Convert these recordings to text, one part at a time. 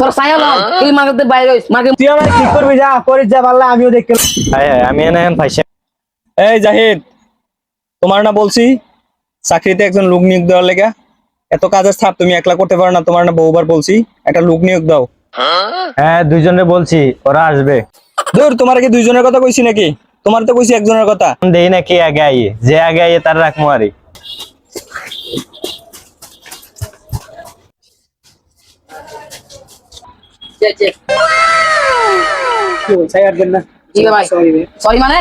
তোর সায়াল এই মার্কেটে বাইরে হইস মার্কেট তুই আমার ঠিক করবি যা করিস যা পারলে আমিও দেখতে। আমি এখন ভাইসা। এই জাহিদ, তোমার না বলছি চাকরিতে একজন লোক নিয়োগ দেওয়ার লেগা? এত কাজের চাপ তুমি একলা করতে পারো না, তোমার না বহুবার বলছি একটা লোক নিয়োগ দাও। হ্যাঁ, দুইজনে বলছি ওরা আসবে। দূর, তোমার কি দুইজনের কথা কইছি নাকি? তোমার তো কইছি একজনের কথা। দেই নাকি আগে আইয়ে, যে আগে আইয়ে তার রাখবো আরে। কি বল চাই আর দেন না। ঠিক আছে ভাই, সরি মানে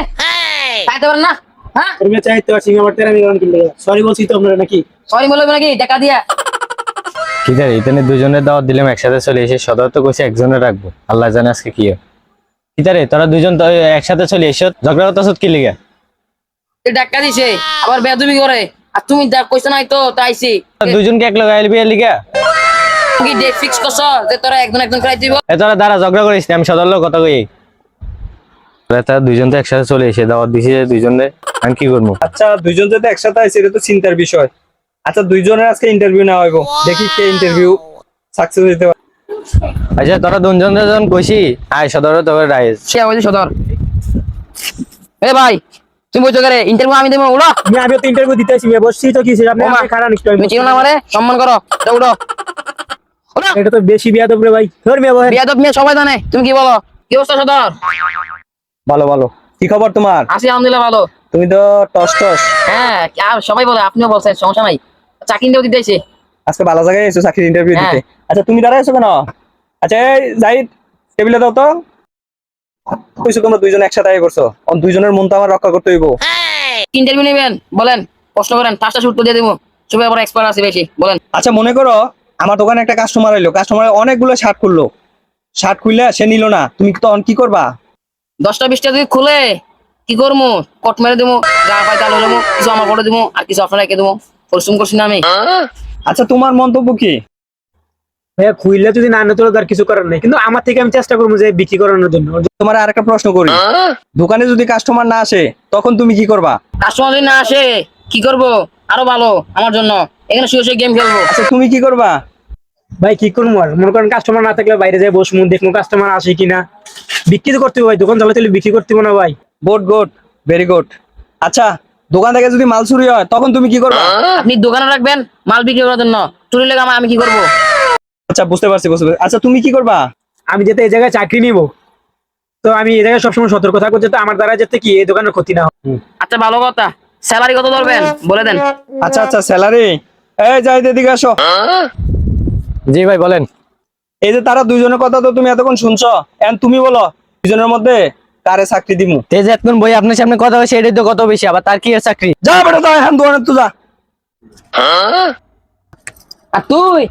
চাইতে পারেন না? হ্যাঁ তুমি চাইতে পারছি আমার তেরা আমি কিনলে সরি বলছি তো আপনারা নাকি সরি বলবে নাকি টাকা দিয়া? ঠিক আছে, এখানে দুজনের দাওয়াত দিলাম, একসাথে চলে এসে সদর তো কইছে একজনের রাখবো, আল্লাহ জানে আজকে কি হয়। কিতারে তোরা দুজন তো একসাথে চলে এসো, ঝগড়া করতেছ কি লিগা? টাকা দিছে আবার বেদবি করে, আর তুমি যা কইছ নাই তো তাইছি দুজনকে এক লগে আইলবি লিগা? কি ডেট ফিক্স করছ যে তোরা একজন একজন করে দিব? তোরা দাঁড়া, ঝগড়া করিস না, আমি সদর লোক কথা কই। তারা দুইজন তো একসাথে চলে এসে দাওয়াত দিছি দুইজনে, আমি কি করবো? আচ্ছা, দুইজন যদি একসাথে আছে এটা তো চিন্তার বিষয়। আচ্ছা, দুইজনের আজকে ইন্টারভিউ নেওয়া হইব, দেখি কে ইন্টারভিউ সাকসেস হইতে পারে। আচ্ছা তোরা দুজন যখন কইছি আয় সদরে তবে রাইজ। সে বলছে সদর। এ ভাই তুমি বলছো করে ইন্টারভিউ আমি দেবো, উড়ো। আমি তো ইন্টারভিউ দিতে আসি বসছি তো কি আপনি ওমা, খারাপ নিশ্চয় তুমি চিনো না আমারে, সম্মান করো, এটা উড়ো। উড়ো। এটা তো বেশি বিয়াদব রে ভাই ধর মিয়া বহেন বিয়াদব মেয়ে সবাই জানে, তুমি কি বলো? কি অবস্থা সদর? ভালো ভালো, কি খবর তোমার? আছি আলহামদুলিল্লাহ ভালো। তুমি তো টস টস, হ্যাঁ আর সবাই বলে, আপনিও বলছেন, সমস্যা নাই। চাকরি দিতেও দিতেছে। আজকে ভালো জায়গায় এসেছো চাকরির ইন্টারভিউ হ্যাঁ। দিতে। আচ্ছা তুমি দাঁড়ায় আছো কেন? আচ্ছা এই জাহিদ, টেবিলে দাও তো। কইছো তোমরা দুইজন একসাথে আয় করছো, দুইজনের মন তো আমার রক্ষা করতে হইব। ইন্টারভিউ নেবেন বলেন, প্রশ্ন করেন, ফার্স্টটা উত্তর দিয়ে দেবো। সবাই আবার এক্সপার্ট আছে বেশি, বলেন। আচ্ছা মনে করো আমার দোকানে একটা কাস্টমার এলো, কাস্টমার অনেকগুলো শার্ট খুললো, শার্ট খুললে সে নিল না, তুমি তখন কি করবা? 10টা 20টা যদি খুলে কি করবো? কট মেরে দেবো, যা পাই তা লইলাম, কিছু আমার করে দেবো, আর কিছু আপনার রেখে দেবো। পরিশ্রম করছি না আমি? আচ্ছা তোমার মন্তব্য কি? ভাইয়া খুইলে যদি না আনে তো আর কিছু করার নাই, কিন্তু আমার থেকে আমি চেষ্টা করবো যে বিক্রি করানোর জন্য। তোমার আরেকটা প্রশ্ন করি, দোকানে যদি কাস্টমার না আসে তখন তুমি কি করবা? কাস্টমার যদি না আসে কি করব? আরো ভালো আমার জন্য এখানে শুয়ে শুয়ে গেম খেলবো। আচ্ছা তুমি কি করবা? ভাই কি করবো আর, মনে করেন কাস্টমার না থাকলে বাইরে যাই বসবো, দেখবো কাস্টমার আসে কিনা, বিক্রি তো করতে হবে ভাই, দোকান চালাতে বিক্রি করতে হবে না ভাই। Good good, very good. আচ্ছা দোকান থেকে যদি মাল চুরি হয় তখন তুমি কি করবা? আপনি দোকানে রাখবেন মাল বিক্রি করার জন্য, চুরি লেগে আমি কি করব? আচ্ছা বুঝতে পারছি বুঝতে পারছি। আচ্ছা তুমি কি করবা? আমি যাতে এই জায়গায় চাকরি নিব, তো আমি এই জায়গায় সবসময় সতর্ক থাকবো যাতে আমার দ্বারা যাতে কি এই দোকানের ক্ষতি না হয়। আচ্ছা ভালো কথা, স্যালারি কত ধরবেন বলে দেন। আচ্ছা আচ্ছা স্যালারি, এই যাই এদিকে আসো। জি ভাই বলেন। এই যে তারা দুইজনের কথা তো তুমি এতক্ষণ শুনছো, এখন তুমি বলো দুইজনের মধ্যে কারে চাকরি দিমু? তেজ এতক্ষণ বই আপনার সামনে কথা হয়েছে, এটাই তো কত বেশি, আবার তার কি এর চাকরি? যা বেটা যা, এখন দোকানে তো যা। আর তুই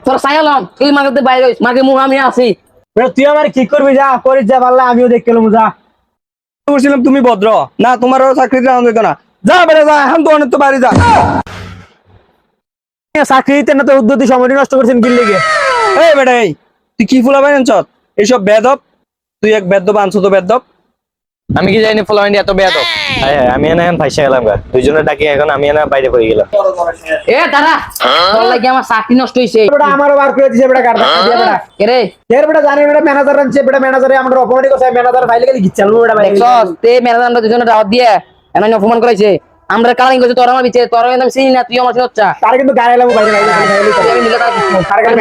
তোর সায়ালাম এই মার্কেটে বাইরে হইস, মার্কেট মুখ আমি আছি। তুই আমার ঠিক করবি যা করিস যা পারলে আমিও দেখতে এলাম যা। বলছিলাম তুমি ভদ্র না, তোমারও চাকরি দেওয়া যেত না। যা বেটা যা, এখন দোকানে তো বাড়ি যা। চাকরি দিতে না তো উদ্যোগী সময়টি নষ্ট করছেন কি লেগে? এই বেটা এই, তুই কি ফুলা বাইন চত? এইসব বেদব, তুই এক বেদব আনছো তো বেদব। আমি কি জানি ফ্লোয়েন্ট এত বেয়াদব। আমি এখন ভাইসা গেলাম গা, দুইজনের ডাকি এখন আমি বাইরে পড়ে গেলাম। এ দাঁড়া, তোর লাগি আমার চাকরি নষ্ট হইছে। বেটা আমারও বার করে দিছে বেটা কার টাকা দিয়ে বেটা। কে রে? এর বেটা জানি বেটা ম্যানেজার আনছে বেটা, ম্যানেজারে আমাদের অপমানিত করছে, ম্যানেজার বাইরে গেলে গিচ্ছাল বেটা বাইরে। দেখছস তে ম্যানেজার আমরা দুজনে দাওয়াত দিয়ে এমন অপমান করেছে, আমরা কালারিং করছে তোর আমার বিচে, তোর আমি চিনি না, তুই আমার চিনচ্ছা। তার কিন্তু গায়ে লাগবো বাইরে বাইরে আমি মিলে